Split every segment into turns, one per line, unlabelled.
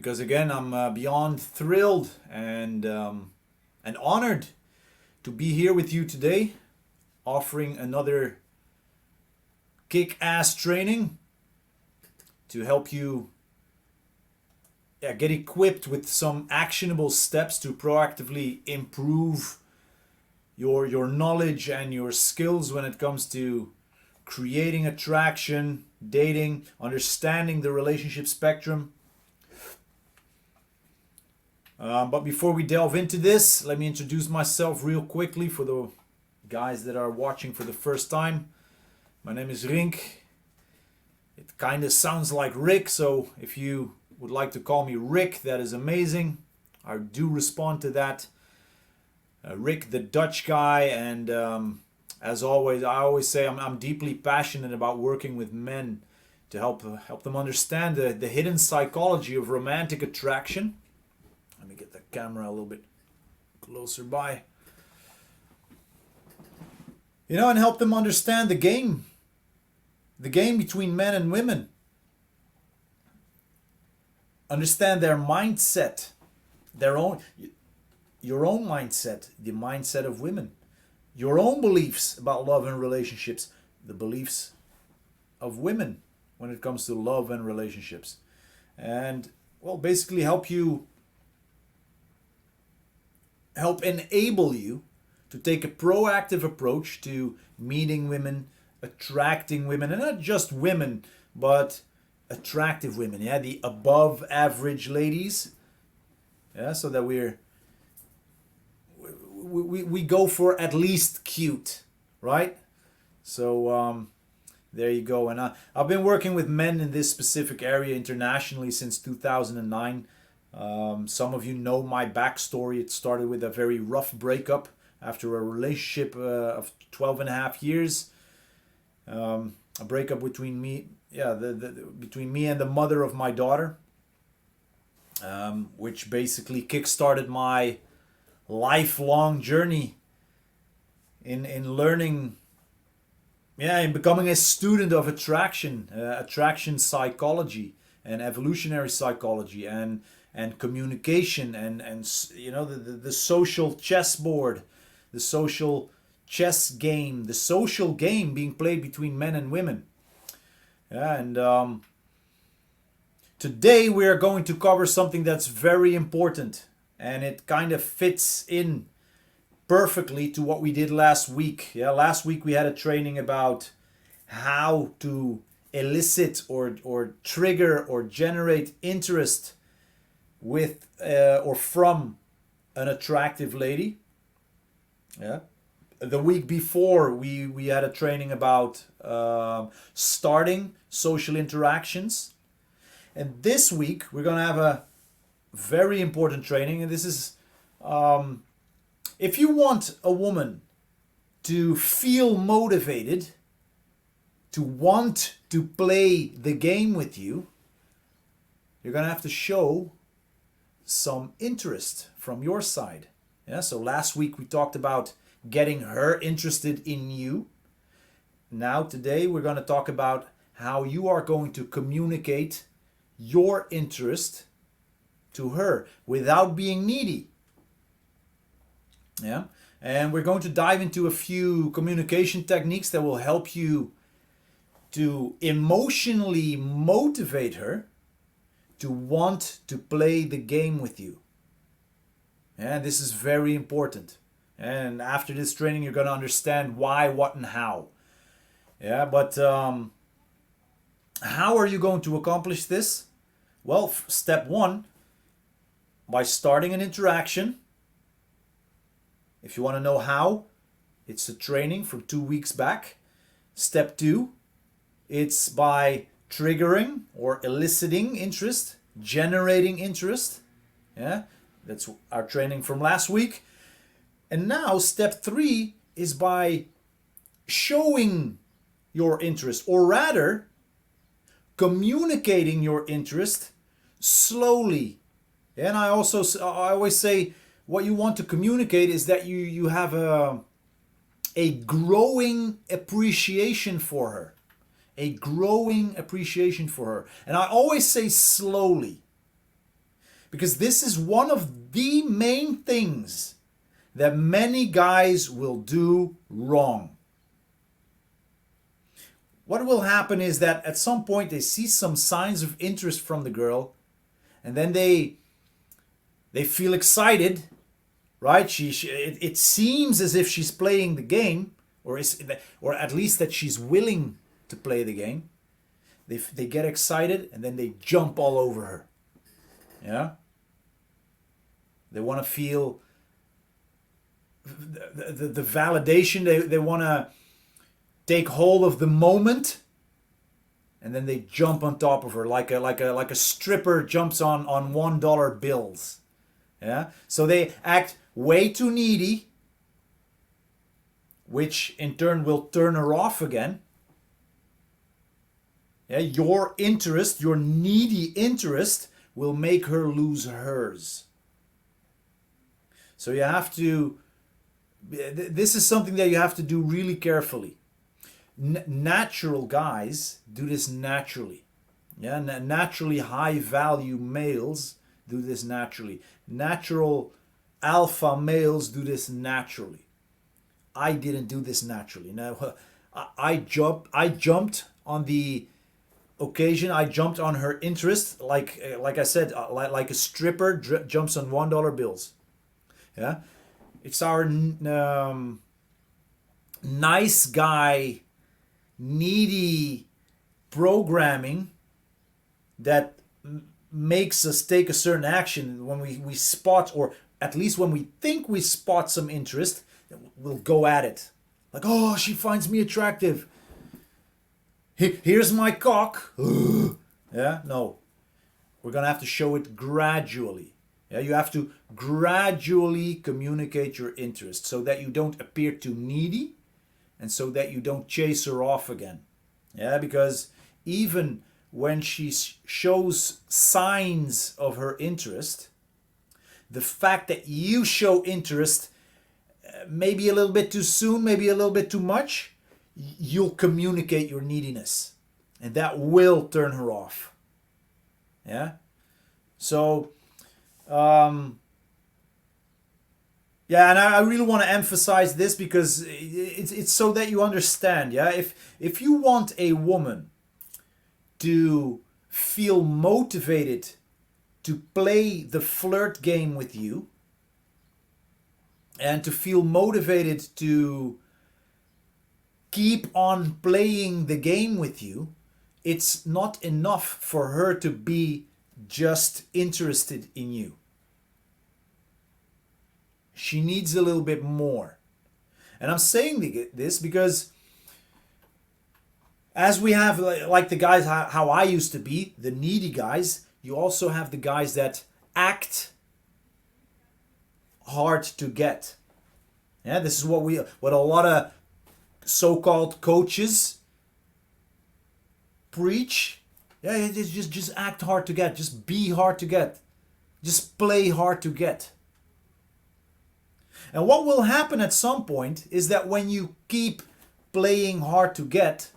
because again, I'm beyond thrilled and honored to be here with you today, offering another kick-ass training to help you get equipped with some actionable steps to proactively improve your knowledge and your skills when it comes to creating attraction, dating, understanding the relationship spectrum. But before we delve into this, let me introduce myself real quickly for the guys that are watching for the first time. My name is Rink. It kind of sounds like Rick, so if you would like to call me Rick, that is amazing. I do respond to that. Rick, the Dutch guy, and as always, I always say I'm deeply passionate about working with men to help them understand the hidden psychology of romantic attraction. Let me get the camera a little bit closer by. And help them understand the game between men and women. Understand their mindset, your own mindset, the mindset of women, your own beliefs about love and relationships, the beliefs of women when it comes to love and relationships. And, well, basically help enable you to take a proactive approach to meeting women, attracting women, and not just women, but attractive women, the above average ladies, so that we go for at least cute, right? So there you go. And I've been working with men in this specific area internationally since 2009. Some of you know my backstory. It started with a very rough breakup after a relationship of 12 and a half years. A breakup between me between me and the mother of my daughter, which basically kickstarted my lifelong journey in learning, in becoming a student of attraction psychology and evolutionary psychology and communication and the social chessboard, the social chess game, the social game being played between men and women. And today we are going to cover something that's very important, and it kind of fits in perfectly to what we did last week. Last week we had a training about how to elicit or trigger or generate interest with or from an attractive lady. The week before we had a training about starting social interactions. And this week we're going to have a very important training. And this is, if you want a woman to feel motivated, to want to play the game with you, you're going to have to show some interest from your side. So last week we talked about getting her interested in you. Now today we're going to talk about how you are going to communicate your interest to her without being needy. And we're going to dive into a few communication techniques that will help you to emotionally motivate her to want to play the game with you. And this is very important. And after this training, you're going to understand why, what, and how. But how are you going to accomplish this? Well, step one, by starting an interaction. If you want to know how, it's a training from 2 weeks back. Step two, it's by triggering or eliciting interest, generating interest. That's our training from last week. And now step three is by showing your interest, or rather communicating your interest slowly. And I always say what you want to communicate is that you have a growing appreciation for her. A growing appreciation for her. And I always say slowly. Because this is one of the main things that many guys will do wrong. What will happen is that at some point they see some signs of interest from the girl, and then they feel excited, right? It seems as if she's playing the game, or at least that she's willing to play the game. They get excited and then they jump all over her. Yeah? They want to feel the validation. They want to take hold of the moment, and then they jump on top of her like a stripper jumps on $1 bills. Yeah? So they act way too needy, which in turn will turn her off again. Yeah, your interest, your needy interest, will make her lose hers. So you have to, this is something that you have to do really carefully. Natural guys do this naturally. Yeah, naturally high value males do this naturally. Natural alpha males do this naturally. I didn't do this naturally. Now, I jumped on the occasion. I jumped on her interest, like I said, like a stripper jumps on $1 bills. Yeah, it's our nice guy, needy programming that makes us take a certain action when we spot, or at least when we think we spot some interest. We'll go at it. Like, oh, she finds me attractive. Here's my cock. Yeah, no. We're going to have to show it gradually. Yeah, you have to gradually communicate your interest so that you don't appear too needy and so that you don't chase her off again. Yeah, because even when she shows signs of her interest, the fact that you show interest maybe a little bit too soon, maybe a little bit too much, you'll communicate your neediness, and that will turn her off. Yeah? So, yeah, and I really want to emphasize this because it's so that you understand. Yeah, if you want a woman to feel motivated to play the flirt game with you, and to feel motivated to keep on playing the game with you, it's not enough for her to be just interested in you. She needs a little bit more. And I'm saying this because as we have, like the guys, how I used to be, the needy guys, you also have the guys that act hard to get. Yeah, this is what a lot of so-called coaches preach. Yeah, just act hard to get, just be hard to get, just play hard to get. And what will happen at some point is that when you keep playing hard to get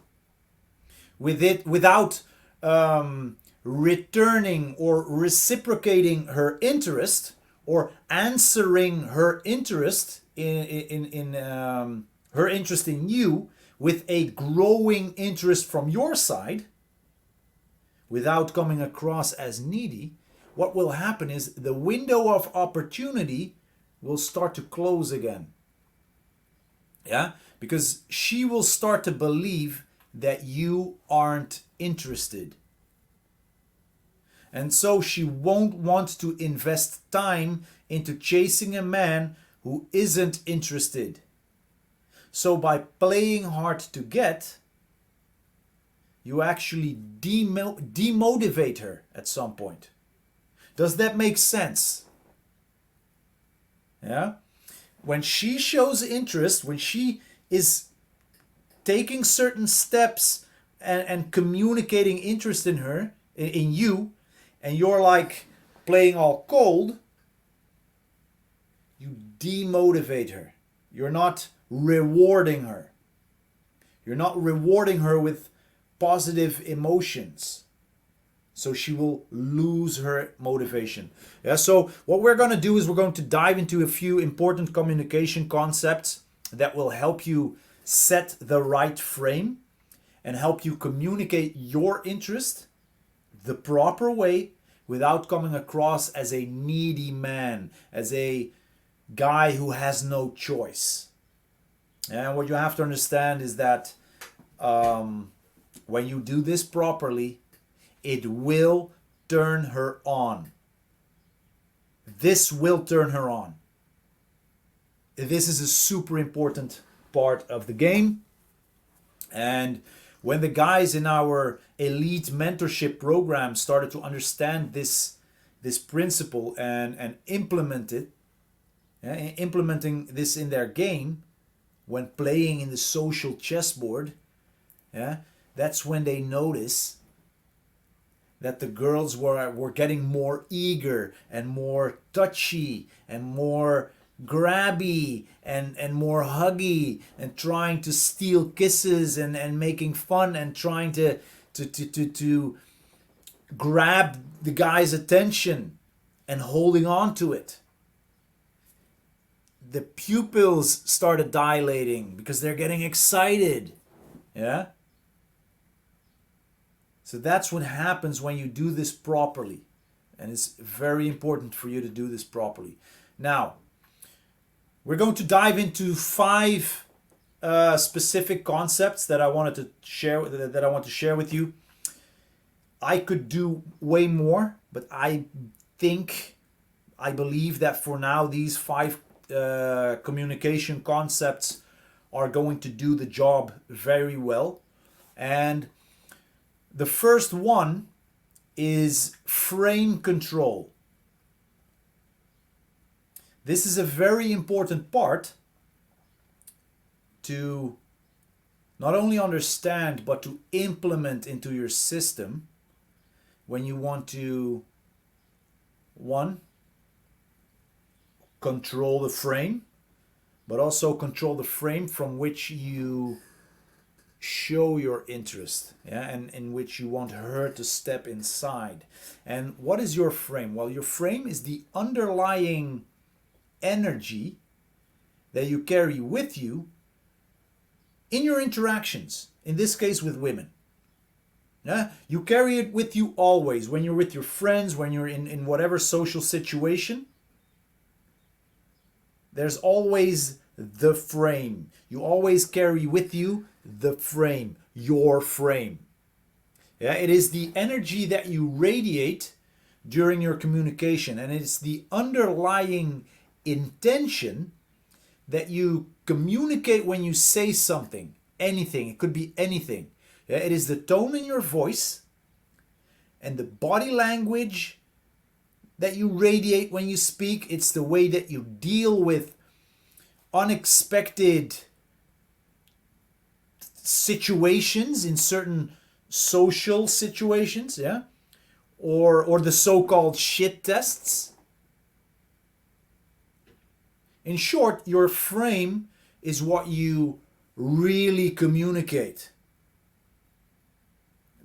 with it without returning or reciprocating her interest, or answering her interest in her interest in you with a growing interest from your side, without coming across as needy, what will happen is the window of opportunity will start to close again. Yeah? Because she will start to believe that you aren't interested. And so she won't want to invest time into chasing a man who isn't interested. So by playing hard to get, you actually demotivate her at some point. Does that make sense? Yeah? When she shows interest, when she is taking certain steps and communicating interest in her, in you, and you're like playing all cold, you demotivate her. You're not rewarding her. You're not rewarding her with positive emotions. So she will lose her motivation. Yeah, so what we're going to do is we're going to dive into a few important communication concepts that will help you set the right frame and help you communicate your interest the proper way without coming across as a needy man, as a guy who has no choice. And what you have to understand is that when you do this properly, it will turn her on. This will turn her on. This is a super important part of the game. And when the guys in our elite mentorship program started to understand this principle and implement it, implementing this in their game when playing in the social chessboard, that's when they notice that the girls were getting more eager and more touchy and more grabby and more huggy and trying to steal kisses and making fun and trying to grab the guy's attention and holding on to it. The pupils started dilating because they're getting excited. Yeah? So that's what happens when you do this properly. And it's very important for you to do this properly. Now, we're going to dive into 5 specific concepts that I wanted to share, that I want to share with you. I could do way more, but I believe that for now these 5 communication concepts are going to do the job very well. And the first one is frame control. This is a very important part to not only understand but to implement into your system when you want to, 1, control the frame, but also control the frame from which you show your interest, and in which you want her to step inside. And what is your frame? Well, your frame is the underlying energy that you carry with you in your interactions, in this case with women. Yeah? You carry it with you always, when you're with your friends, when you're in whatever social situation. There's always the frame. You always carry with you the frame, your frame. Yeah, it is the energy that you radiate during your communication, and it's the underlying intention that you communicate when you say something, anything. It could be anything. Yeah, it is the tone in your voice and the body language that you radiate when you speak. It's the way that you deal with unexpected situations in certain social situations, or the so-called shit tests. In short, your frame is what you really communicate.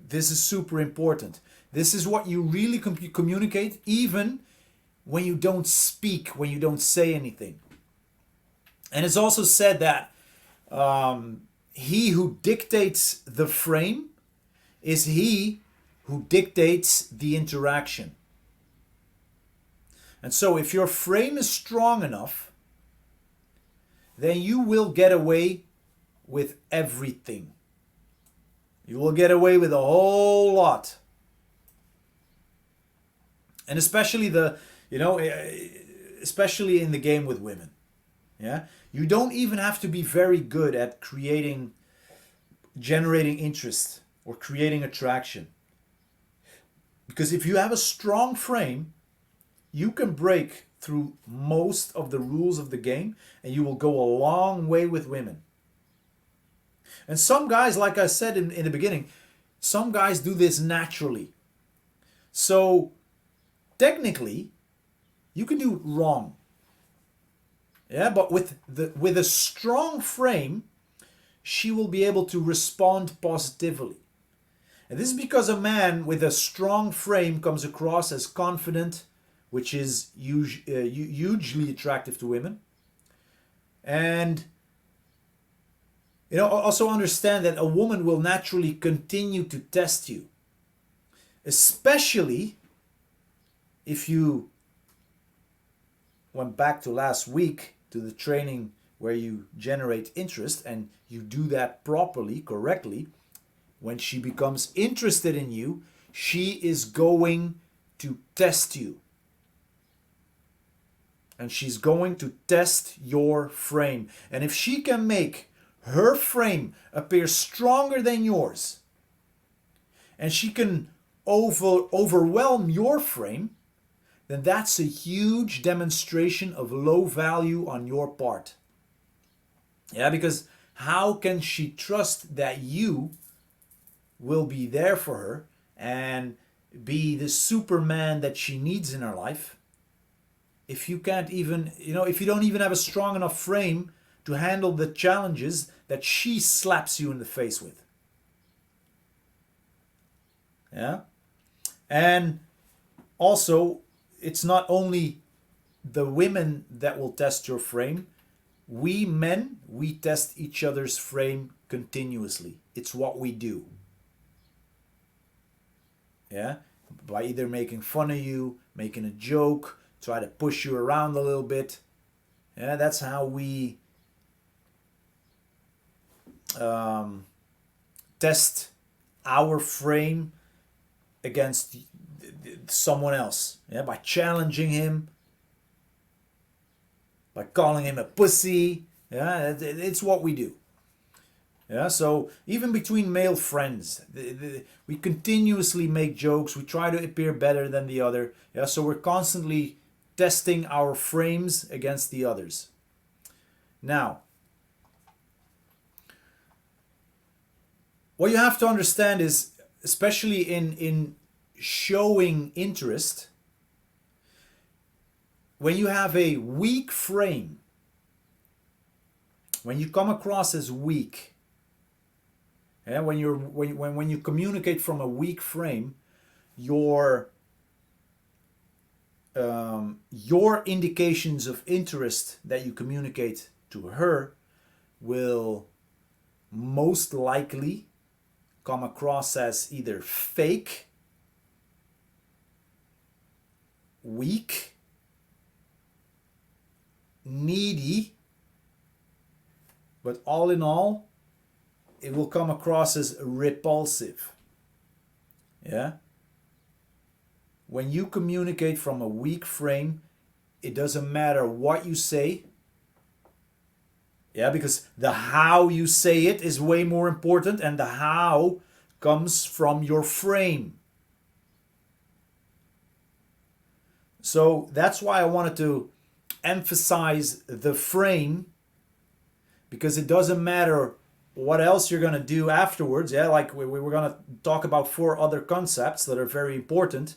This is super important. This is what you really communicate, even when you don't speak, when you don't say anything. And it's also said that he who dictates the frame is he who dictates the interaction. And so if your frame is strong enough, then you will get away with everything. You will get away with a whole lot. And especially especially in the game with women. Yeah? You don't even have to be very good at generating interest or creating attraction. Because if you have a strong frame, you can break through most of the rules of the game and you will go a long way with women. And some guys, like I said in the beginning, some guys do this naturally. So technically, you can do it wrong. Yeah, but with a strong frame, she will be able to respond positively. And this is because a man with a strong frame comes across as confident, which is hugely attractive to women. And also understand that a woman will naturally continue to test you, especially if you went back to last week to the training where you generate interest and you do that properly, correctly. When she becomes interested in you, she is going to test you. And she's going to test your frame. And if she can make her frame appear stronger than yours, and she can overwhelm your frame, then that's a huge demonstration of low value on your part. Yeah, because how can she trust that you will be there for her and be the Superman that she needs in her life if you can't even, if you don't even have a strong enough frame to handle the challenges that she slaps you in the face with? Yeah? And also, it's not only the women that will test your frame. We men, we test each other's frame continuously. It's what we do. Yeah, by either making fun of you, making a joke, try to push you around a little bit. Yeah, that's how we test our frame against someone else. Yeah, by challenging him, by calling him a pussy. Yeah, it's what we do. Yeah, so even between male friends, we continuously make jokes. We try to appear better than the other. Yeah, so we're constantly testing our frames against the others. Now, what you have to understand is, especially in showing interest, when you have a weak frame, when you come across as weak, yeah, when you communicate from a weak frame, your indications of interest that you communicate to her will most likely come across as either fake, weak, needy, but all in all, it will come across as repulsive. Yeah? When you communicate from a weak frame, it doesn't matter what you say. Yeah, because the how you say it is way more important, and the how comes from your frame. So that's why I wanted to emphasize the frame, because it doesn't matter what else you're going to do afterwards. Yeah, like we were going to talk about 4 other concepts that are very important.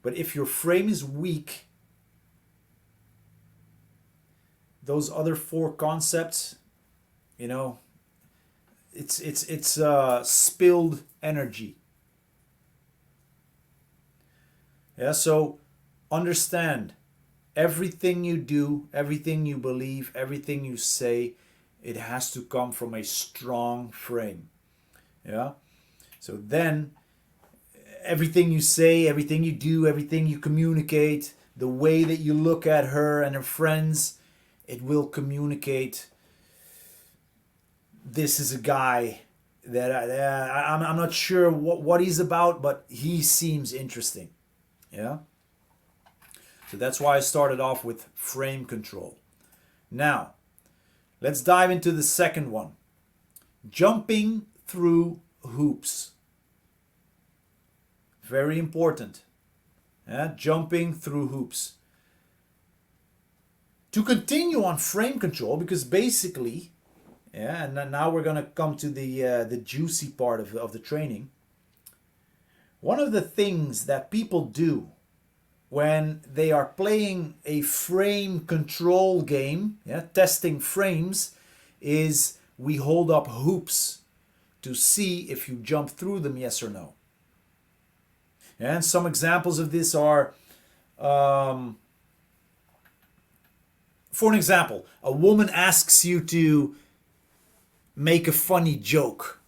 But if your frame is weak, those other 4 concepts, it's spilled energy. Yeah, so understand, everything you do, everything you believe, everything you say, it has to come from a strong frame. Yeah? So then, everything you say, everything you do, everything you communicate, the way that you look at her and her friends, it will communicate, this is a guy that I'm not sure what he's about, but he seems interesting. Yeah? So that's why I started off with frame control. Now, let's dive into the second one. Jumping through hoops. Very important. Yeah? Jumping through hoops. To continue on frame control, because basically, yeah, and now we're going to come to the juicy part of the training. One of the things that people do when they are playing a frame control game, yeah, testing frames, is we hold up hoops to see if you jump through them, yes or no. And some examples of this are, um, for an example, a woman asks you to make a funny joke.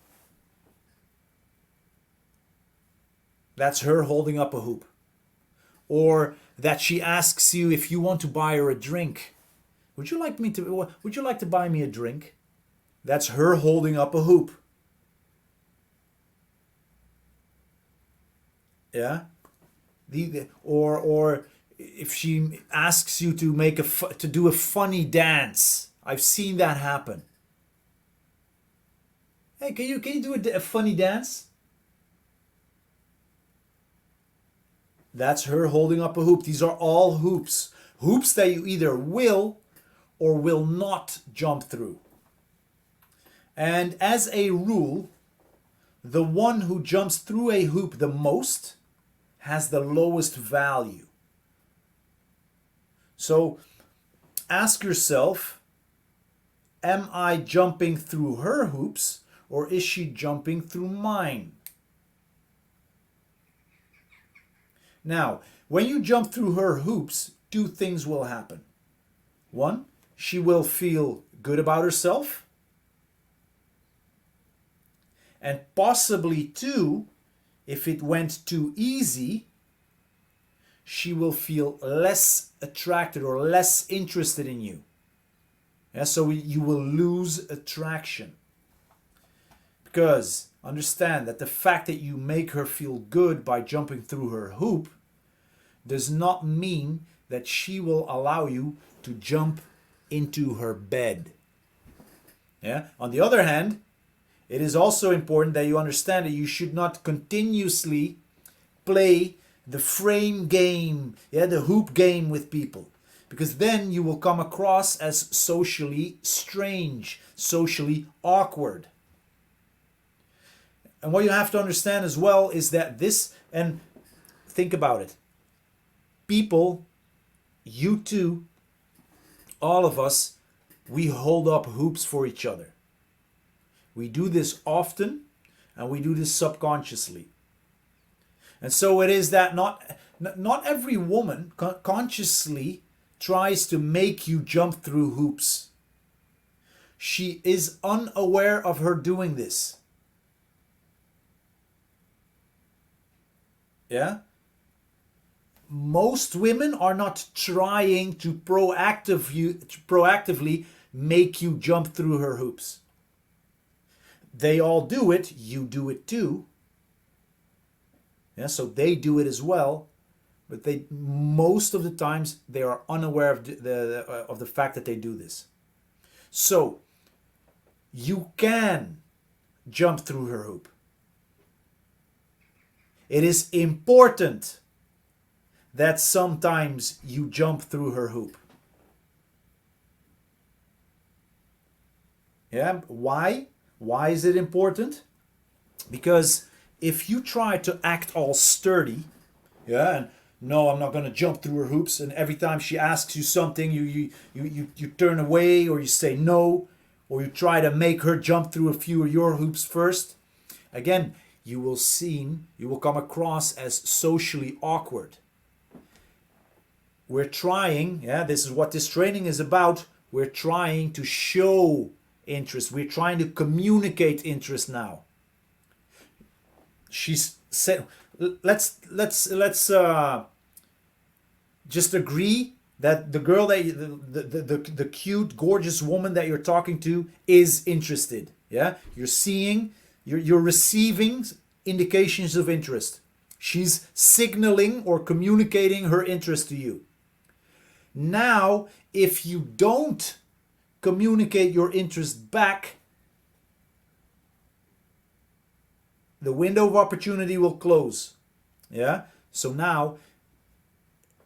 That's her holding up a hoop. Or that she asks you if you want to buy her a drink. Would you like to buy me a drink? That's her holding up a hoop. Yeah? Or if she asks you to to do a funny dance. I've seen that happen. Hey, can you do a funny dance? That's her holding up a hoop. These are all hoops. Hoops that you either will or will not jump through. And as a rule, the one who jumps through a hoop the most has the lowest value. So ask yourself, am I jumping through her hoops or is she jumping through mine? Now, when you jump through her hoops, two things will happen. One, she will feel good about herself. And possibly two, if it went too easy, she will feel less attracted or less interested in you. Yeah, so you will lose attraction. Because understand that the fact that you make her feel good by jumping through her hoop does not mean that she will allow you to jump into her bed. Yeah? On the other hand, it is also important that you understand that you should not continuously play the frame game, the hoop game with people. Because then you will come across as socially strange, socially awkward. And what you have to understand as well is that and think about it. People, you too, all of us, we hold up hoops for each other. We do this often and we do this subconsciously. And so it is that not every woman consciously tries to make you jump through hoops. She is unaware of her doing this. Yeah? Most women are not trying to proactively make you jump through her hoops. They all do it, you do it too. Yeah, so they do it as well, but most of the times they are unaware of the fact that they do this. So you can jump through her hoop. It is important that sometimes you jump through her hoop. Yeah, why? Why is it important? Because if you try to act all sturdy, and no, I'm not going to jump through her hoops, and every time she asks you something, you turn away or you say no, or you try to make her jump through a few of your hoops first, again, you will come across as socially awkward. We're trying, this is what this training is about, we're trying to show interest. We're trying to communicate interest now. She's said, let's just agree that the girl the cute, gorgeous woman that you're talking to is interested. Yeah, you're receiving indications of interest. She's signaling or communicating her interest to you. Now, if you don't communicate your interest back, the window of opportunity will close. Yeah? So now,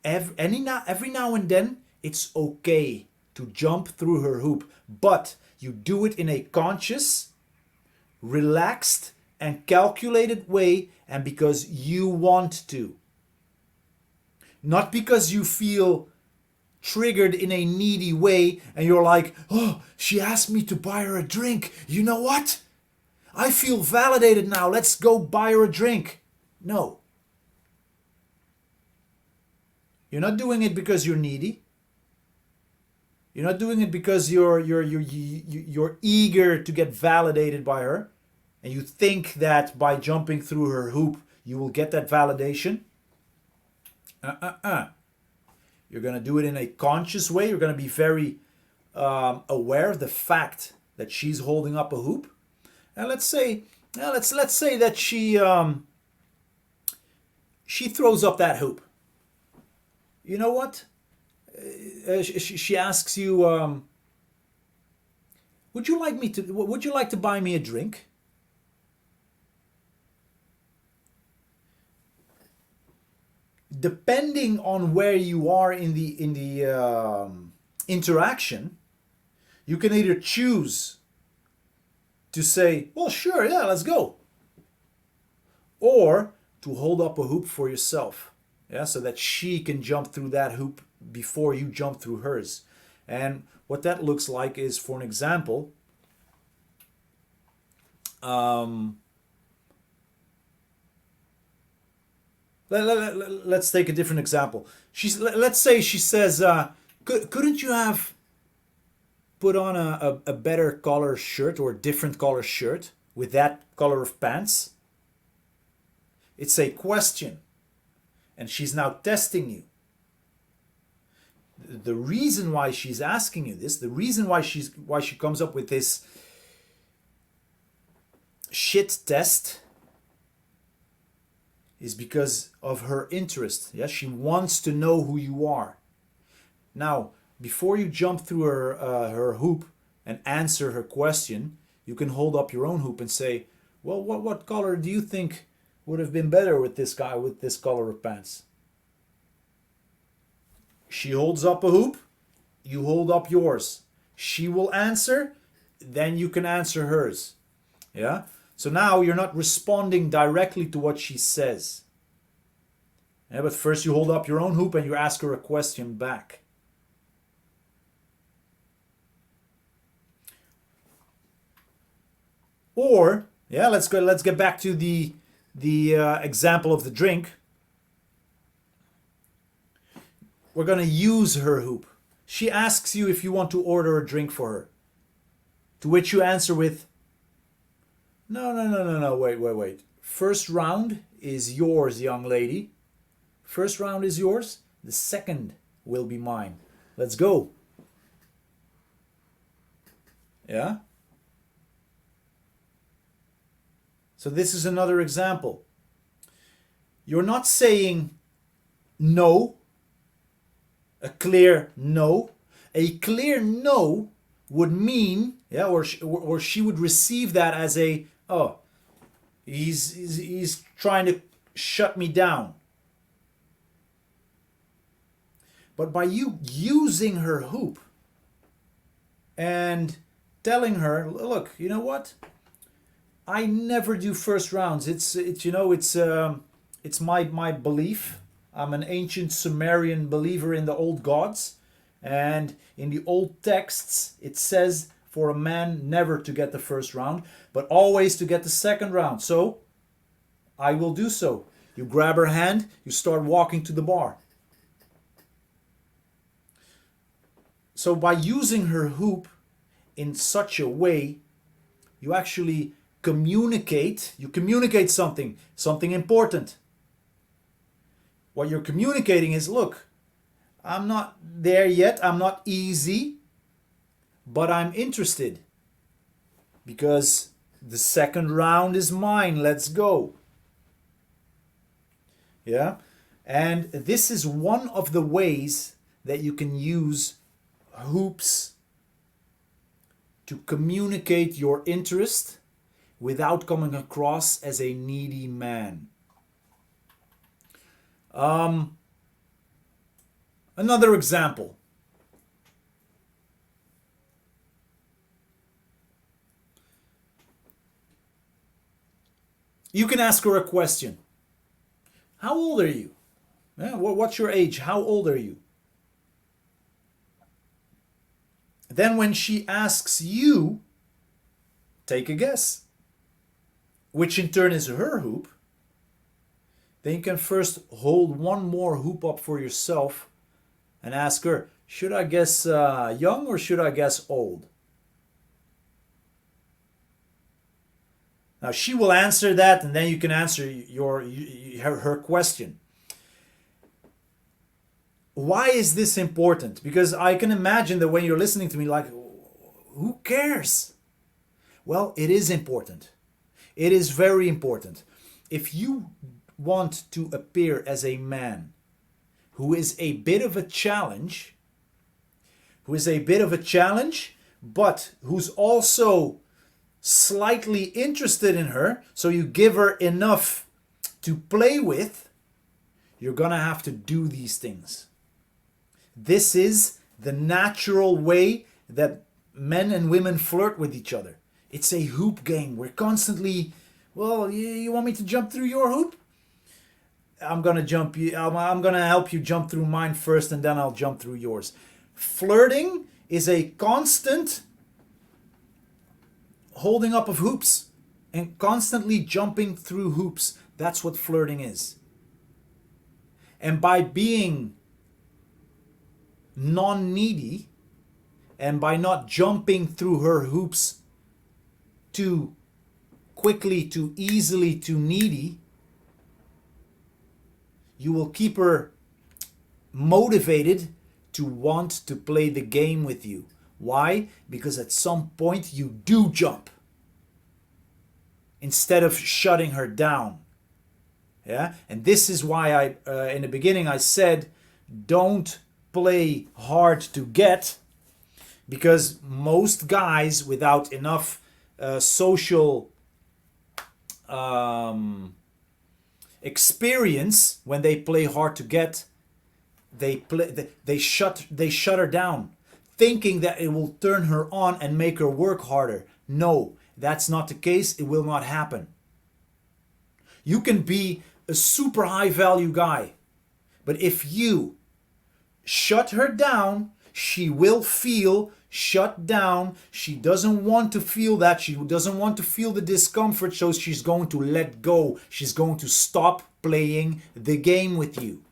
every now and then, it's okay to jump through her hoop, but you do it in a conscious, relaxed, and calculated way, and because you want to. Not because you feel triggered in a needy way and you're like, oh, she asked me to buy her a drink. You know what? I feel validated now. Let's go buy her a drink. No. You're not doing it because you're needy. You're not doing it because you're eager to get validated by her, and you think that by jumping through her hoop you will get that validation. You're going to do it in a conscious way. You're going to be very aware of the fact that she's holding up a hoop. And let's say that she throws up that hoop. You know what? She asks you, would you like to buy me a drink? Depending on where you are in the interaction, you can either choose to say, well, sure, yeah, let's go, or to hold up a hoop for yourself, yeah, so that she can jump through that hoop before you jump through hers. And what that looks like is, for an example, let's take a different example. Let's say she says, couldn't you have put on a better color shirt or a different color shirt with that color of pants? It's a question, and she's now testing you. The reason why she's asking you this, the reason why she comes up with this shit test, is because of her interest. Yeah, she wants to know who you are. Now, before you jump through her hoop and answer her question, you can hold up your own hoop and say, well, what color do you think would have been better with this guy with this color of pants? She holds up a hoop, you hold up yours. She will answer, then you can answer hers. Yeah? So now you're not responding directly to what she says. Yeah, but first you hold up your own hoop and you ask her a question back. Or, yeah, let's get back to the example of the drink. We're going to use her hoop. She asks you if you want to order a drink for her. To which you answer with, no, wait. First round is yours, young lady. First round is yours. The second will be mine. Let's go. Yeah? So this is another example. You're not saying no, a clear no. A clear no would mean, yeah, or she would receive that as a, oh, he's trying to shut me down. But by you using her hoop and telling her, look, you know what? I never do first rounds. It's my belief. I'm an ancient Sumerian believer in the old gods, and in the old texts it says for a man never to get the first round, but always to get the second round. So I will do so. You grab her hand, you start walking to the bar. So by using her hoop in such a way, you actually communicate something important. What you're communicating is, look, I'm not there yet, I'm not easy, but I'm interested. Because the second round is mine, let's go. Yeah? And this is one of the ways that you can use hoops to communicate your interest without coming across as a needy man. Another example. You can ask her a question. How old are you? Yeah, what's your age? How old are you? Then when she asks you, take a guess. Which in turn is her hoop. then you can first hold one more hoop up for yourself and ask her, should I guess young or should I guess old? Now she will answer that, and then you can answer her question. Why is this important? Because I can imagine that when you're listening to me, like, who cares? Well, it is important. It is very important. If you want to appear as a man who is a bit of a challenge, but who's also slightly interested in her, so you give her enough to play with, you're gonna have to do these things. This is the natural way that men and women flirt with each other. It's a hoop game. We're constantly, well, you want me to jump through your hoop? I'm gonna help you jump through mine first, and then I'll jump through yours. Flirting is a constant holding up of hoops and constantly jumping through hoops. That's what flirting is. And by being non-needy and by not jumping through her hoops too quickly, too easily, too needy, you will keep her motivated to want to play the game with you. Why? Because at some point you do jump instead of shutting her down. Yeah? And this is why in the beginning I said, don't play hard to get, because most guys without enough social experience, when they play hard to get, they shut her down, thinking that it will turn her on and make her work harder. No, that's not the case. It will not happen. You can be a super high value guy, but if you shut her down, she will feel shut down. She doesn't want to feel that. She doesn't want to feel the discomfort, so she's going to let go. She's going to stop playing the game with you.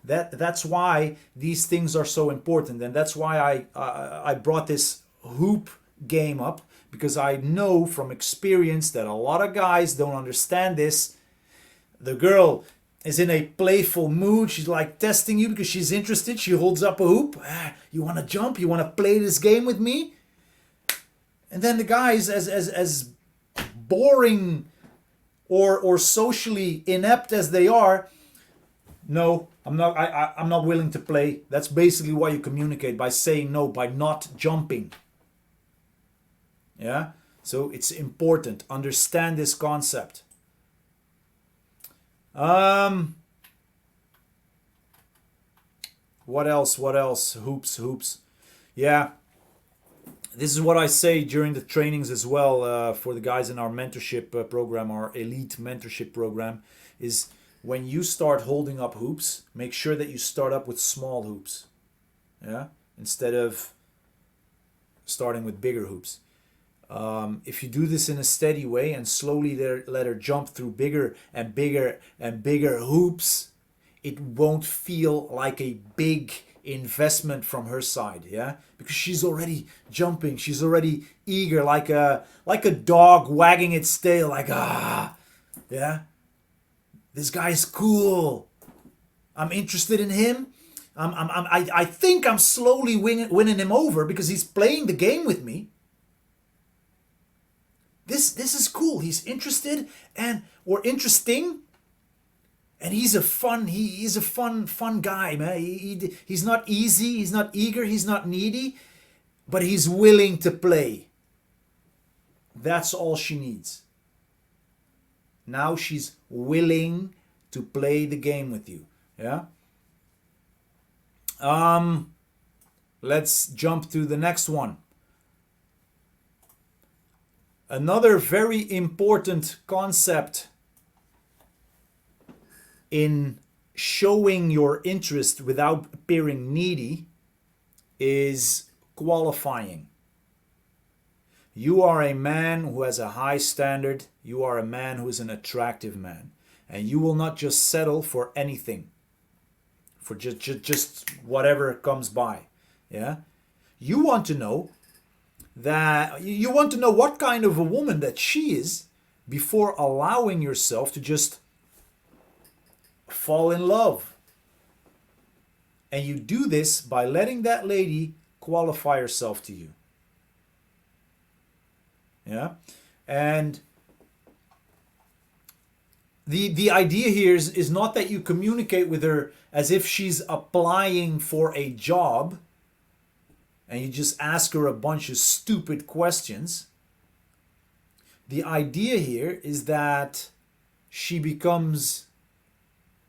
That's why these things are so important, and that's why I brought this hoop game up, because I know from experience that a lot of guys don't understand this. The girl is in a playful mood. She's like testing you because she's interested. She holds up a hoop. You want to jump? You want to play this game with me? And then the guys, as boring or socially inept as they are, no, I'm not willing to play. That's basically why you communicate, by saying no, by not jumping. Yeah? So it's important. Understand this concept. What else? Hoops. Yeah. This is what I say during the trainings as well, for the guys in our mentorship program, our elite mentorship program, is when you start holding up hoops, make sure that you start up with small hoops. Yeah? Instead of starting with bigger hoops. If you do this in a steady way and slowly let her jump through bigger and bigger and bigger hoops, it won't feel like a big investment from her side, yeah? Because she's already jumping, she's already eager, like a dog wagging its tail, like, yeah? This guy's cool. I'm interested in him. I think I'm slowly winning him over because he's playing the game with me. This is cool. He's interested or interesting, and he's a fun guy, man. He's not easy, he's not eager, he's not needy, but he's willing to play. That's all she needs. Now she's willing to play the game with you. Yeah. Let's jump to the next one. Another very important concept in showing your interest without appearing needy is qualifying. You are a man who has a high standard. You are a man who is an attractive man. And you will not just settle for anything, for just whatever comes by. Yeah? You want to know what kind of a woman that she is before allowing yourself to just fall in love. And you do this by letting that lady qualify herself to you. Yeah? And the idea here is not that you communicate with her as if she's applying for a job and you just ask her a bunch of stupid questions. The idea here is that she becomes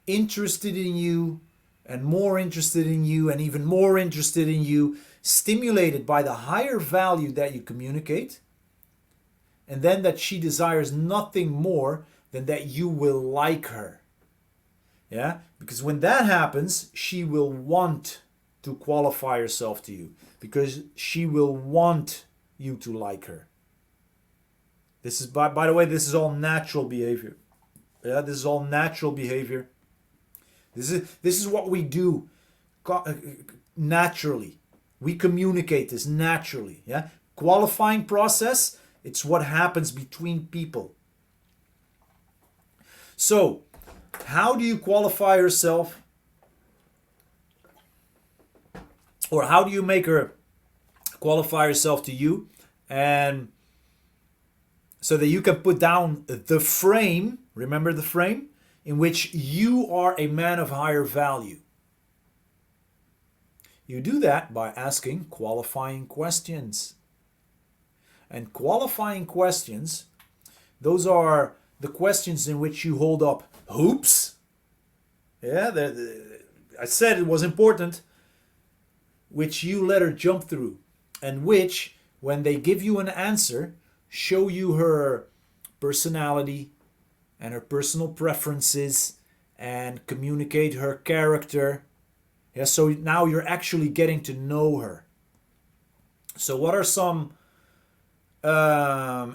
interested in you and more interested in you and even more interested in you, stimulated by the higher value that you communicate, and then that she desires nothing more than that you will like her. Yeah? Because when that happens, she will want to qualify herself to you, because she will want you to like her. This is, by the way, this is all natural behavior. Yeah, this is all natural behavior. This is what we do naturally. We communicate this naturally. Yeah, qualifying process. It's what happens between people. So, how do you qualify yourself? Or how do you make her qualify herself to you? And so that you can put down the frame, remember the frame, in which you are a man of higher value. You do that by asking qualifying questions. And qualifying questions, those are the questions in which you hold up hoops. Yeah, I said it was important, which you let her jump through, and which, when they give you an answer, show you her personality and her personal preferences and communicate her character. Yeah, so now you're actually getting to know her. So what are some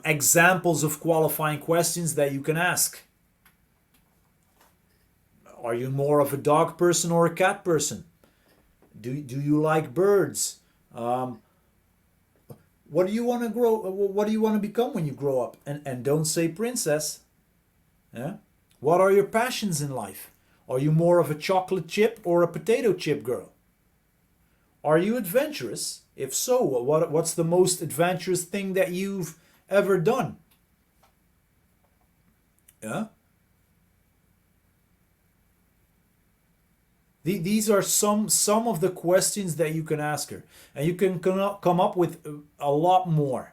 examples of qualifying questions that you can ask? Are you more of a dog person or a cat person? Do you like birds? What do you want to become when you grow up? And don't say princess. Yeah? What are your passions in life? Are you more of a chocolate chip or a potato chip girl? Are you adventurous? If so, what's the most adventurous thing that you've ever done? Yeah? These are some of the questions that you can ask her. And you can come up with a lot more.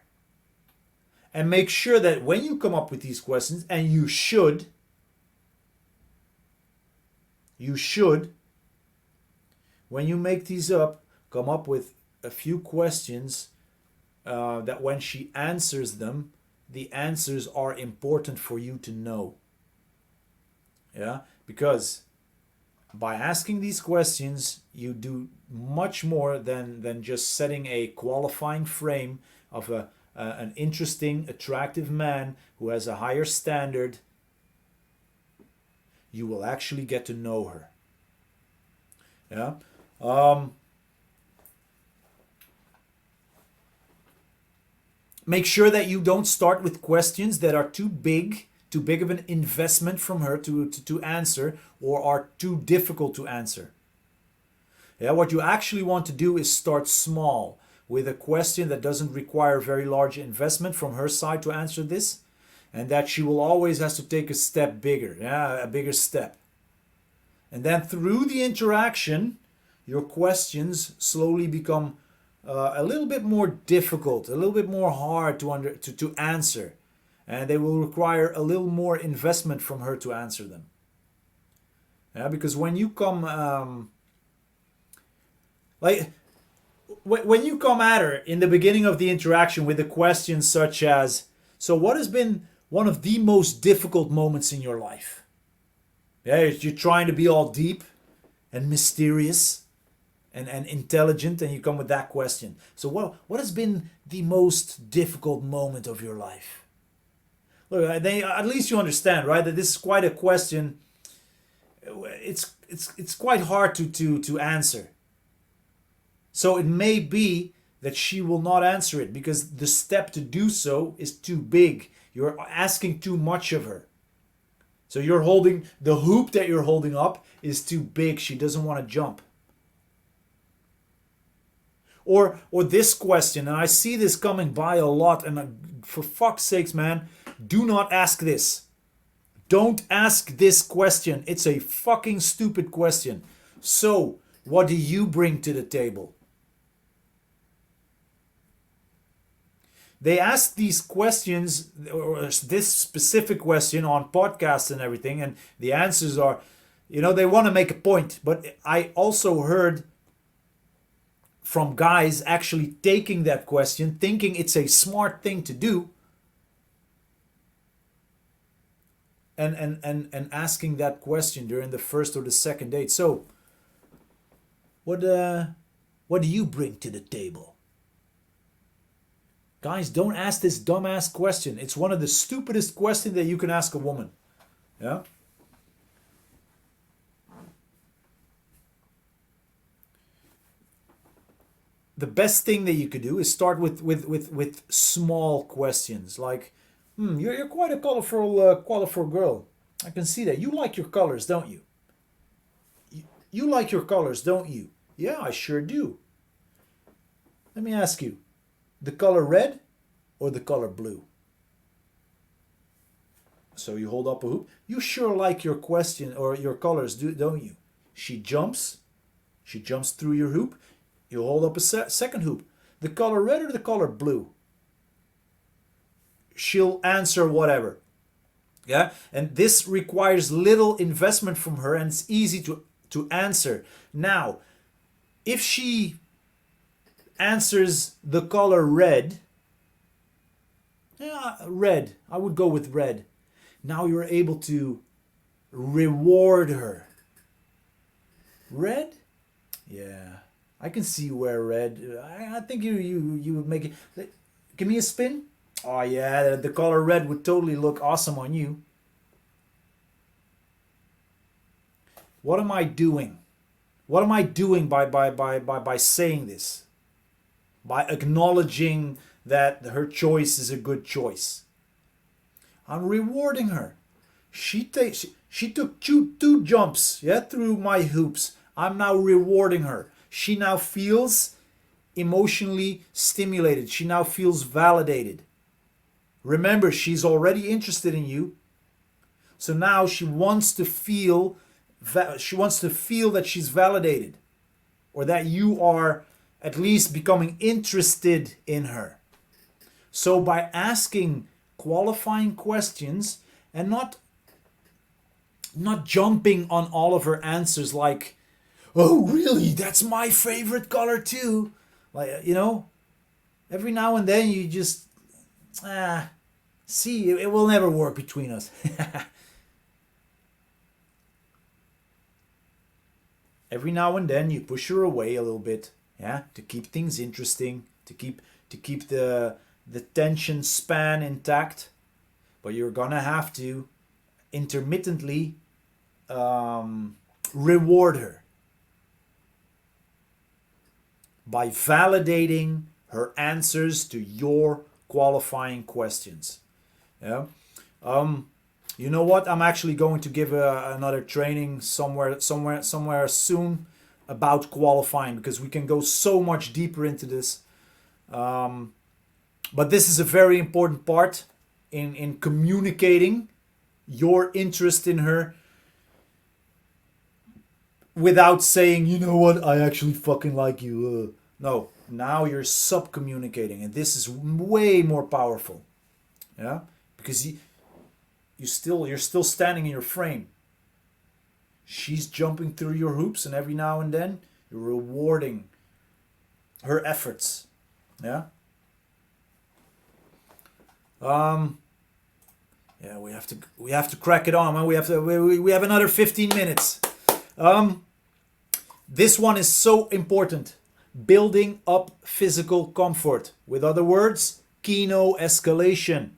And make sure that when you come up with these questions, and you should, when you make these up, come up with a few questions that when she answers them, the answers are important for you to know. Yeah? Because by asking these questions, you do much more than just setting a qualifying frame of an interesting, attractive man who has a higher standard. You will actually get to know her. Yeah. Make sure that you don't start with questions that are too big of an investment from her to answer, or are too difficult to answer. Yeah, what you actually want to do is start small with a question that doesn't require very large investment from her side to answer this, and that she will always has to take a step bigger, a bigger step. And then through the interaction, your questions slowly become a little bit more difficult, a little bit more hard to answer. And they will require a little more investment from her to answer them. Yeah, because when you come, when you come at her in the beginning of the interaction with a question such as, so what has been one of the most difficult moments in your life? Yeah, you're trying to be all deep and mysterious and intelligent, and you come with that question. So what has been the most difficult moment of your life? Look, at least you understand, right, that this is quite a question. It's quite hard to answer. So it may be that she will not answer it because the step to do so is too big. You're asking too much of her. So you're holding the hoop that you're holding up is too big. She doesn't want to jump. Or this question, and I see this coming by a lot, and for fuck's sakes, man, do not ask this. Don't ask this question. It's a fucking stupid question. So, what do you bring to the table? They ask these questions, or this specific question on podcasts and everything, and the answers are, they want to make a point. But I also heard from guys actually taking that question, thinking it's a smart thing to do, and asking that question during the first or the second date. So, what do you bring to the table? Guys, don't ask this dumbass question. It's one of the stupidest questions that you can ask a woman. Yeah? The best thing that you could do is start with small questions. Like, you're quite a colorful girl. I can see that. You like your colors, don't you? You like your colors, don't you? Yeah, I sure do. Let me ask you. The color red or the color blue? So you hold up a hoop. You sure like your question or your colors, don't you? She jumps through your hoop. You hold up a second hoop. The color red or the color blue? She'll answer whatever. Yeah, and this requires little investment from her, and it's easy to answer. Now, if she answers the color red, red, I would go with red. Now you're able to reward her. Red? Yeah, I can see where red. I think you would make it. Give me a spin. Oh yeah, the color red would totally look awesome on you. What am I doing? What am I doing by saying this? By acknowledging that her choice is a good choice. I'm rewarding her. She took two jumps, through my hoops. I'm now rewarding her. She now feels emotionally stimulated. She now feels validated. Remember, she's already interested in you. So now she wants to feel that she's validated, or that you are at least becoming interested in her. So by asking qualifying questions and not jumping on all of her answers like, oh really, that's my favorite color too. Like, every now and then you just, see, it will never work between us. Every now and then you push her away a little bit, to keep things interesting, to keep the tension span intact. But you're gonna have to intermittently reward her by validating her answers to your qualifying questions. Yeah. You know what? I'm actually going to give another training somewhere soon about qualifying, because we can go so much deeper into this. But this is a very important part in communicating your interest in her without saying, you know what, I actually fucking like you. No, now you're sub-communicating, and this is way more powerful. Yeah, because you're still standing in your frame. She's jumping through your hoops, and every now and then you're rewarding her efforts. Yeah. Yeah, we have to crack it on, man. We have another 15 minutes. This one is so important. Building up physical comfort. With other words, kino escalation.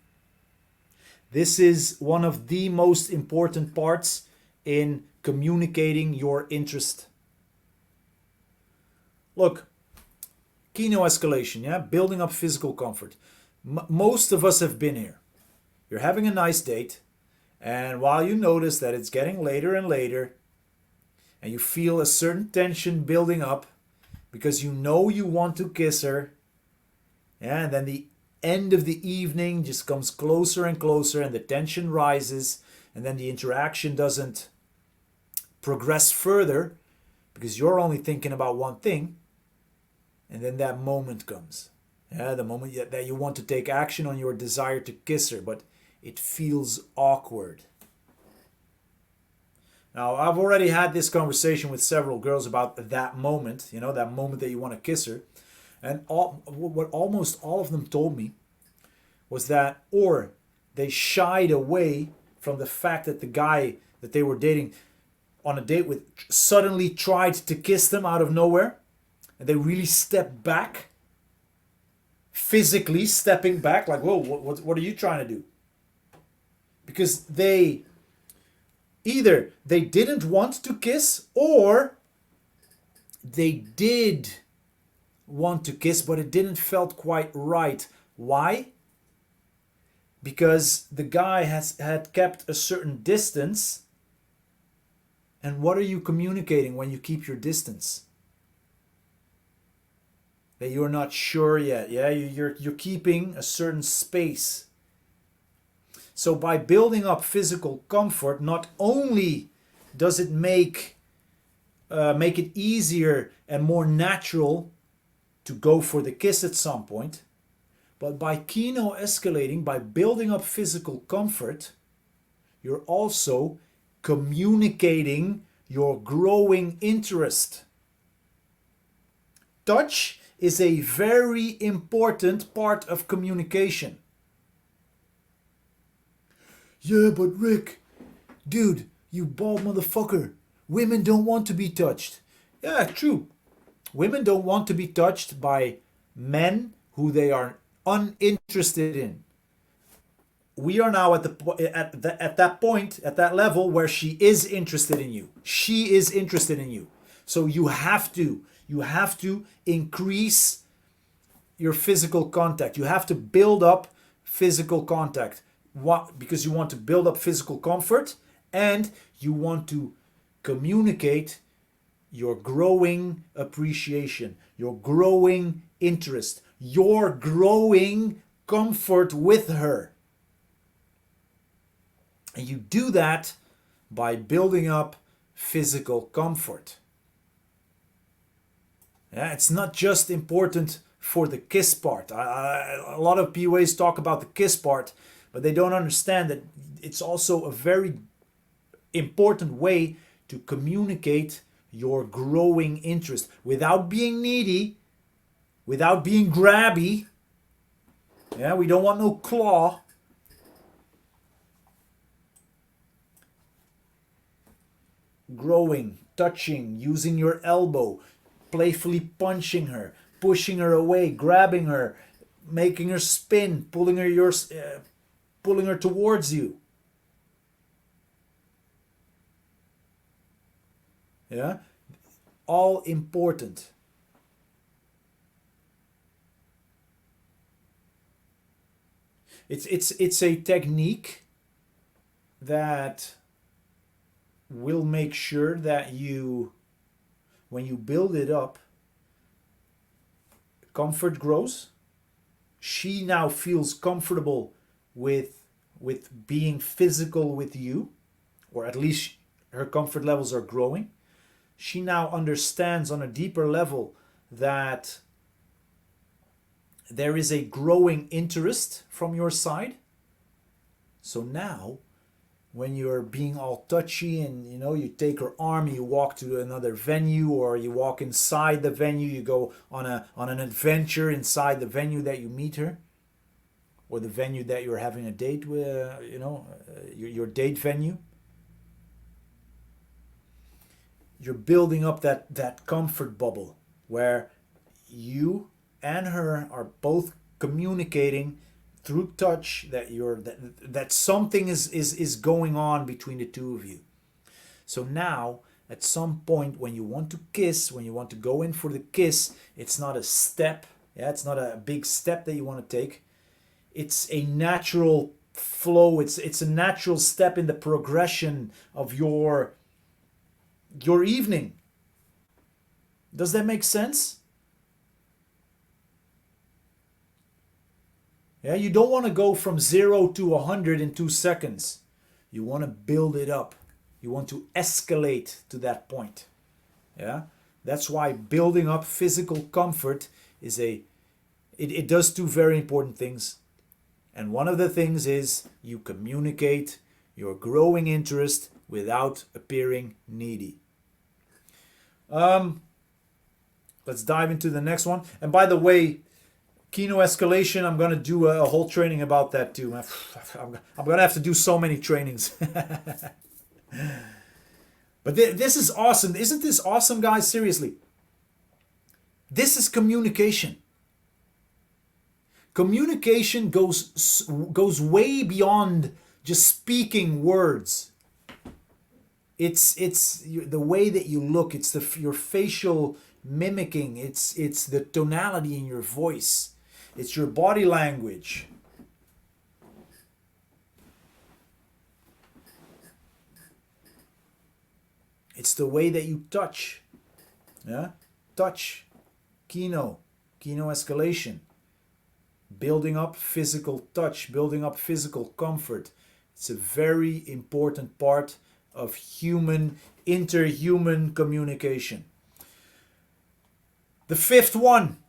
This is one of the most important parts in communicating your interest. Look, kino escalation, yeah, building up physical comfort. Most of us have been here. You're having a nice date, and while you notice that it's getting later and later, and you feel a certain tension building up because you know you want to kiss her, yeah, and then the end of the evening just comes closer and closer, and the tension rises, and then the interaction doesn't progress further because you're only thinking about one thing, and then that moment comes. Yeah, the moment that you want to take action on your desire to kiss her, but it feels awkward. Now, I've already had this conversation with several girls about that moment, that moment that you want to kiss her. And what almost all of them told me was that, or they shied away from the fact that the guy that they were dating on a date with suddenly tried to kiss them out of nowhere. And they really stepped back, physically stepping back, like, whoa, what are you trying to do? Because either they didn't want to kiss, or they did want to kiss, but it didn't felt quite right. Why? Because the guy had kept a certain distance. And what are you communicating when you keep your distance? That you're not sure yet. Yeah, you're keeping a certain space. So by building up physical comfort, not only does it make it easier and more natural to go for the kiss at some point, but by kino escalating, by building up physical comfort, you're also communicating your growing interest. Touch is a very important part of communication. Yeah, but Rick, dude, you bald motherfucker, women don't want to be touched. Yeah, true. Women don't want to be touched by men who they are uninterested in. We are now at that point, at that level where she is interested in you. She is interested in you. So you have to increase your physical contact. You have to build up physical contact. Because you want to build up physical comfort, and you want to communicate your growing appreciation, your growing interest, your growing comfort with her. And you do that by building up physical comfort. Yeah, it's not just important for the kiss part. A lot of PUAs talk about the kiss part, but they don't understand that it's also a very important way to communicate your growing interest without being needy, without being grabby. Yeah, we don't want no claw. Growing, touching, using your elbow, playfully punching her, pushing her away, grabbing her, making her spin, pulling her towards you. Yeah, all important. It's a technique that will make sure that when you build it up, comfort grows. She now feels comfortable with being physical with you, or at least her comfort levels are growing. She now understands on a deeper level that there is a growing interest from your side. So now, when you're being all touchy and you take her arm, you walk to another venue, or you walk inside the venue, you go on an adventure inside the venue that you meet her, or the venue that you're having a date with, your date venue. you're building up that comfort bubble where you and her are both communicating through touch that something is going on between the two of you. So now, at some point, when you want to kiss, when you want to go in for the kiss, it's not a step. Yeah, it's not a big step that you want to take. It's a natural flow. It's a natural step in the progression of your evening. Does that make sense? Yeah, you don't want to go from 0 to 100 in 2 seconds. You want to build it up. You want to escalate to that point. Yeah, that's why building up physical comfort is it does two very important things. And one of the things is you communicate your growing interest without appearing needy. Let's dive into the next one. And by the way, Kino escalation, I'm going to do a whole training about that too. I'm going to have to do so many trainings. But this is awesome. Isn't this awesome, guys? Seriously. This is communication. Communication goes way beyond just speaking words. It's the way that you look. It's your facial mimicking. It's the tonality in your voice. It's your body language. It's the way that you touch. Yeah? Touch. Kino escalation. Building up physical touch, building up physical comfort. It's a very important part of interhuman communication. The fifth one,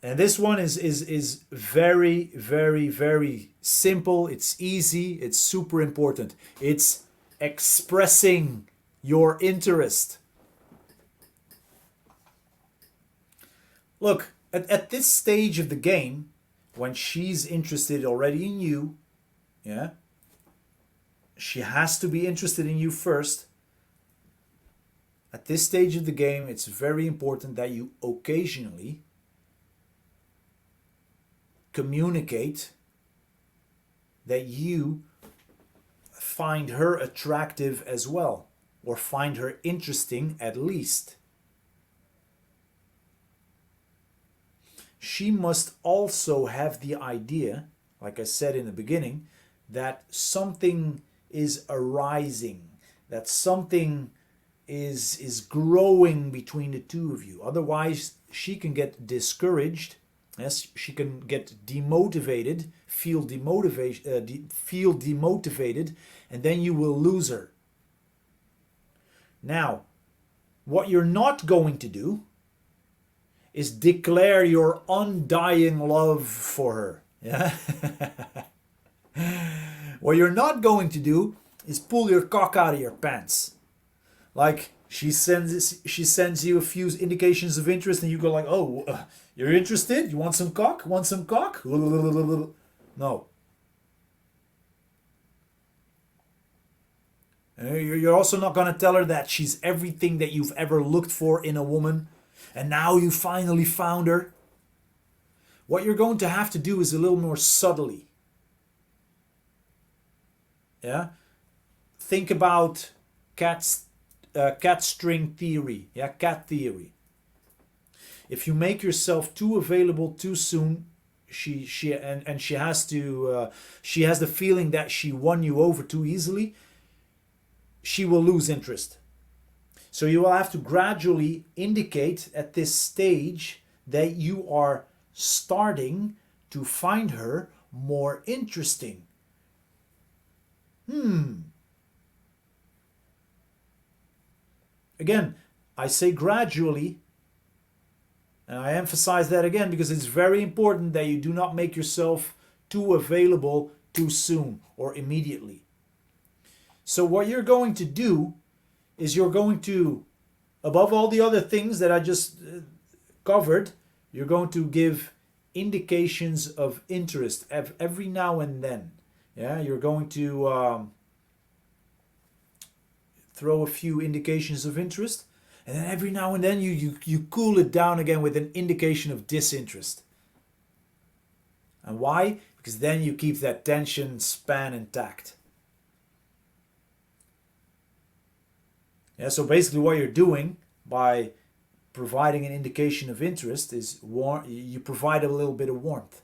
and this one is very, very, very simple. It's easy. It's super important. It's expressing your interest. Look, at this stage of the game, when she's interested already in you, yeah, she has to be interested in you first. At this stage of the game, it's very important that you occasionally communicate that you find her attractive as well, or find her interesting at least. She must also have the idea, like I said in the beginning, that something is arising, that something is growing between the two of you. Otherwise, she can get discouraged. Yes, she can get demotivated, feel demotivated, and then you will lose her. Now, what you're not going to do is declare your undying love for her. Yeah. What you're not going to do is pull your cock out of your pants. Like she sends you a few indications of interest, and you go like, "Oh, you're interested? You want some cock? Want some cock?" No. You're also not going to tell her that she's everything that you've ever looked for in a woman, and now you finally found her. What you're going to have to do is a little more subtly. Yeah? Think about cat string theory. Yeah, cat theory. If you make yourself too available too soon, she has the feeling that she won you over too easily, she will lose interest. So you will have to gradually indicate at this stage that you are starting to find her more interesting. Again, I say gradually, and I emphasize that again because it's very important that you do not make yourself too available too soon or immediately. So what you're going to do is you're going to, above all the other things that I just covered, you're going to give indications of interest every now and then. Yeah, you're going to throw a few indications of interest, and then every now and then you cool it down again with an indication of disinterest. And why? Because then you keep that tension span intact. Yeah, so basically what you're doing by providing an indication of interest is you provide a little bit of warmth.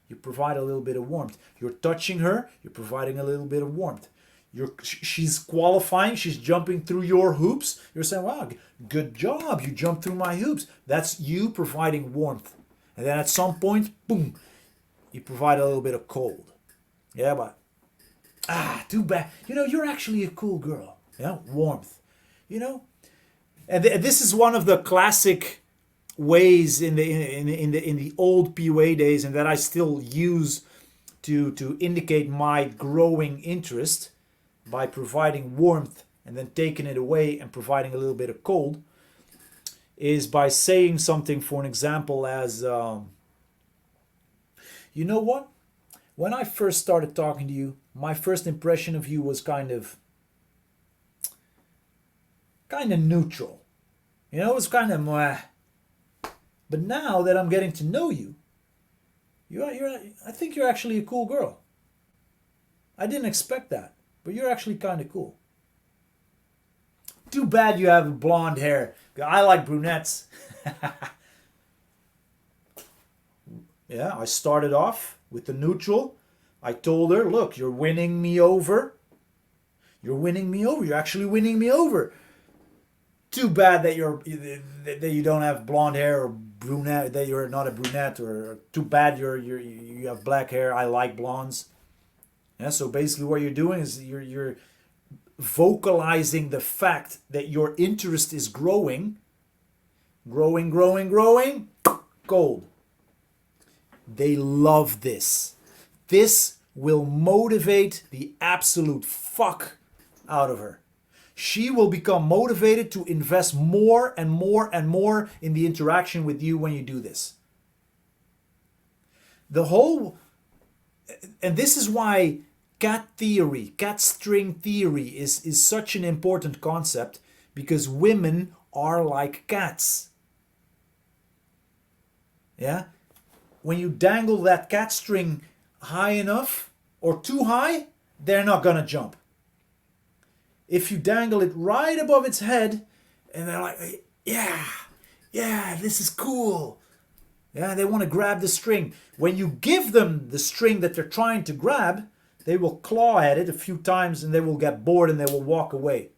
You provide a little bit of warmth. You're touching her, you're providing a little bit of warmth. She's qualifying, she's jumping through your hoops. You're saying, wow, good job, you jumped through my hoops. That's you providing warmth. And then at some point, boom, you provide a little bit of cold. Yeah, but, too bad. You're actually a cool girl. Yeah, warmth. And this is one of the classic ways in the old PUA days, and that I still use to indicate my growing interest by providing warmth and then taking it away and providing a little bit of cold, is by saying something, for an example, as you know what? When I first started talking to you, my first impression of you was kind of neutral. It was kind of meh. But now that I'm getting to know you, I think you're actually a cool girl. I didn't expect that, but you're actually kind of cool. Too bad you have blonde hair. I like brunettes. Yeah, I started off with the neutral. I told her, look, you're winning me over. You're winning me over. You're actually winning me over. Too bad that you don't have blonde hair or brunette, that you're not a brunette, or too bad you have black hair. I like blondes. Yeah, so basically what you're doing is you're vocalizing the fact that your interest is growing, gold. They love this. This will motivate the absolute fuck out of her. She will become motivated to invest more and more and more in the interaction with you when you do this. And this is why cat string theory is such an important concept, because women are like cats. Yeah? When you dangle that cat string high enough or too high, they're not gonna jump. If you dangle it right above its head, and they're like, yeah, this is cool. Yeah, they want to grab the string. When you give them the string that they're trying to grab, they will claw at it a few times and they will get bored and they will walk away.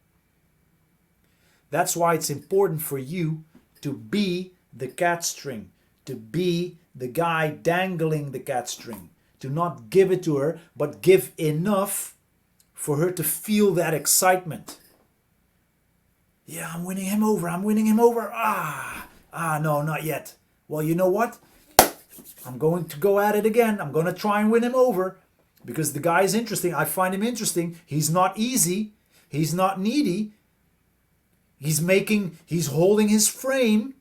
That's why it's important for you to be the cat string, to be the guy dangling the cat string, to not give it to her, but give enough for her to feel that excitement. Yeah, I'm winning him over. No, not yet. Well, you know what? I'm going to go at it again. I'm going to try and win him over, because the guy is interesting. I find him interesting. He's not easy. He's not needy. He's holding his frame.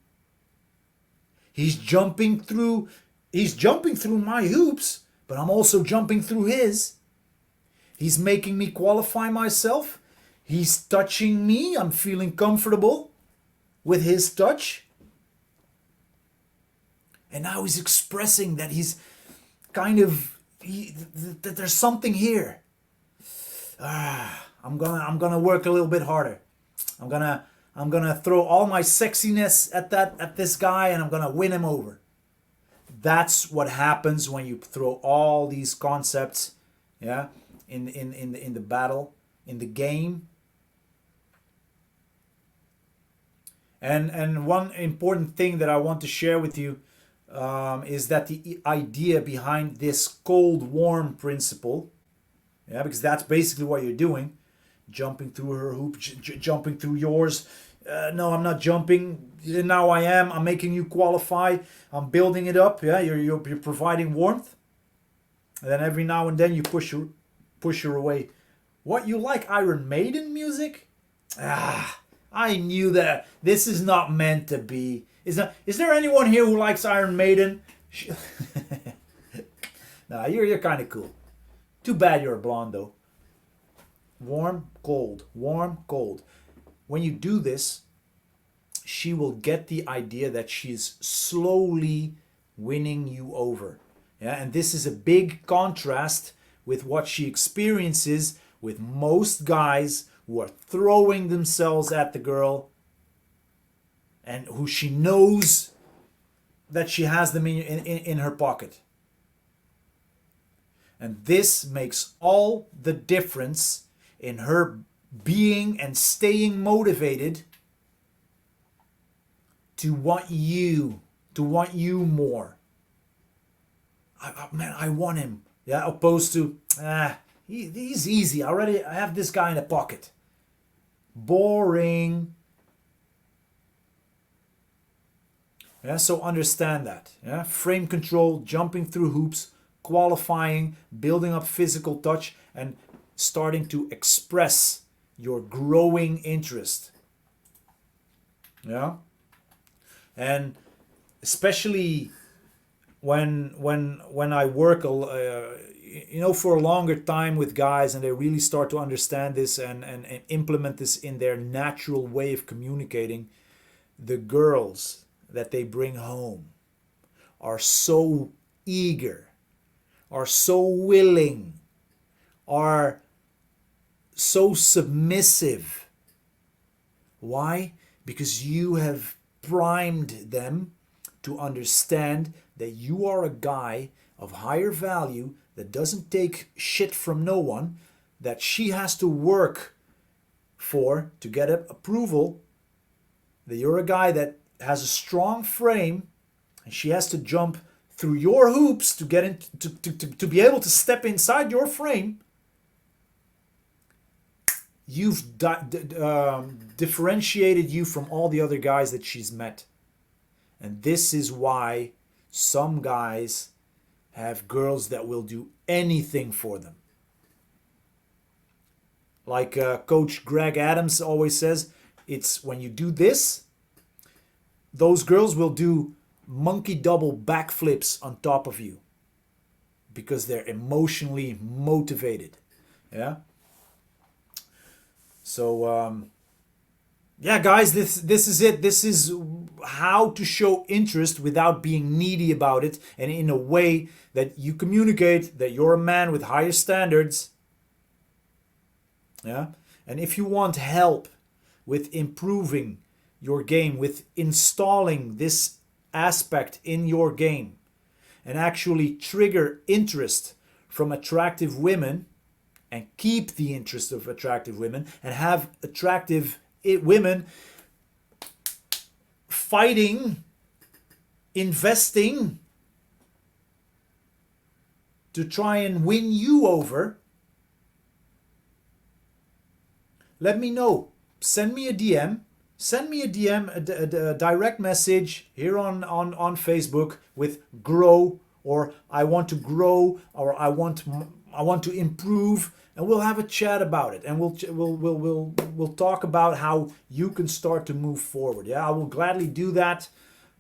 He's jumping through my hoops, but I'm also jumping through his. He's making me qualify myself. He's touching me. I'm feeling comfortable with his touch. And now he's expressing that he's that there's something here. I'm gonna work a little bit harder. I'm gonna throw all my sexiness at this guy, and I'm gonna win him over. That's what happens when you throw all these concepts, yeah, in the battle, in the game. And one important thing that I want to share with you is that the idea behind this cold-warm principle, yeah, because that's basically what you're doing, jumping through her hoop, jumping through yours. No, I'm not jumping. Now I am. I'm making you qualify. I'm building it up. Yeah, you're providing warmth. And then every now and then you push her away. What, you like Iron Maiden music? I knew that. This is not meant to be. Is there anyone here who likes Iron Maiden? Nah, you're kind of cool. Too bad you're a blonde though. warm, cold, warm, cold. When you do this, she will get the idea that she's slowly winning you over. Yeah, and this is a big contrast with what she experiences with most guys who are throwing themselves at the girl and who she knows that she has them in her pocket. And this makes all the difference in her being and staying motivated to want you more. Man, I want him. Yeah, opposed to, he's easy. I have this guy in the pocket. Boring. Yeah, so understand that. Yeah, frame control, jumping through hoops, qualifying, building up physical touch, and starting to express your growing interest. Yeah, and especially when I work, for a longer time with guys, and they really start to understand this and implement this in their natural way of communicating, the girls that they bring home are so eager, are so willing, are so submissive. Why? Because you have primed them to understand that you are a guy of higher value that doesn't take shit from no one, that she has to work for to get approval, that you're a guy that has a strong frame and she has to jump through your hoops to get in to be able to step inside your frame. You've differentiated you from all the other guys that she's met. And this is why some guys have girls that will do anything for them. Like Coach Greg Adams always says, it's when you do this, those girls will do monkey double backflips on top of you because they're emotionally motivated. Yeah. So yeah, guys, this is it. This is how to show interest without being needy about it, and in a way that you communicate that you're a man with higher standards. Yeah. And if you want help with improving your game, with installing this aspect in your game and actually trigger interest from attractive women and keep the interest of attractive women and have attractive women fighting, investing to try and win you over, let me know. Send me a DM. Send me a DM, a direct message here on Facebook with grow, or I want to grow, or I want to improve, and we'll have a chat about it, and we'll talk about how you can start to move forward. Yeah, I will gladly do that,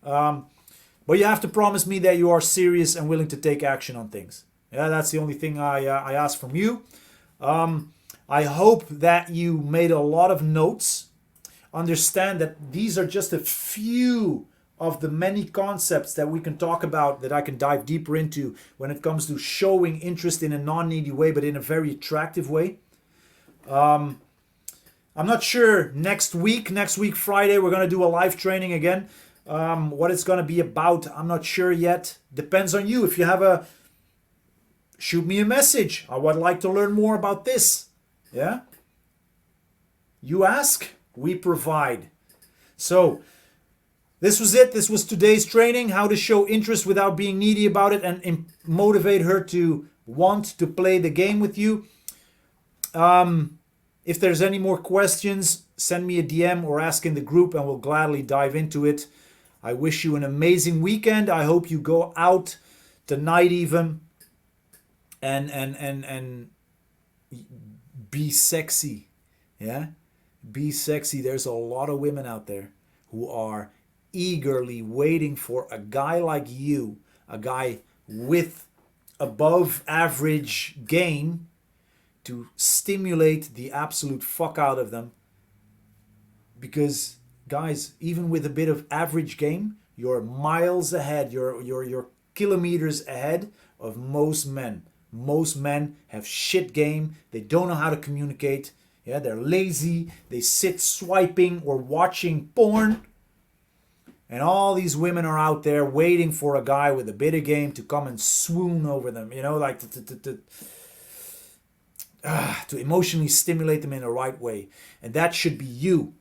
but you have to promise me that you are serious and willing to take action on things. Yeah, that's the only thing I ask from you. I hope that you made a lot of notes. Understand that these are just a few of the many concepts that we can talk about, that I can dive deeper into when it comes to showing interest in a non-needy way, but in a very attractive way. I'm not sure next week Friday, we're going to do a live training again. What it's going to be about, I'm not sure yet. Depends on you. If you have shoot me a message. I would like to learn more about this. Yeah? You ask, we provide. So, this was it. This was today's training, how to show interest without being needy about it and motivate her to want to play the game with you. If there's any more questions, send me a DM or ask in the group and we'll gladly dive into it. I wish you an amazing weekend. I hope you go out tonight even and be sexy. Yeah? Be sexy. There's a lot of women out there who are eagerly waiting for a guy like you, a guy with above average game, to stimulate the absolute fuck out of them. Because guys, even with a bit of average game, you're miles ahead, you're kilometers ahead of most men. Most men have shit game. They don't know how to communicate. Yeah, they're lazy. They sit swiping or watching porn. And all these women are out there waiting for a guy with a bit of game to come and swoon over them. You know, like to emotionally stimulate them in the right way. And that should be you.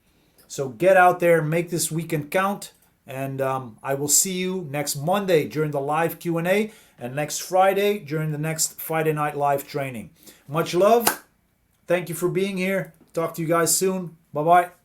So get out there, make this weekend count. And I will see you next Monday during the live Q&A and next Friday during the next Friday Night Live training. Much love. Thank you for being here. Talk to you guys soon. Bye-bye.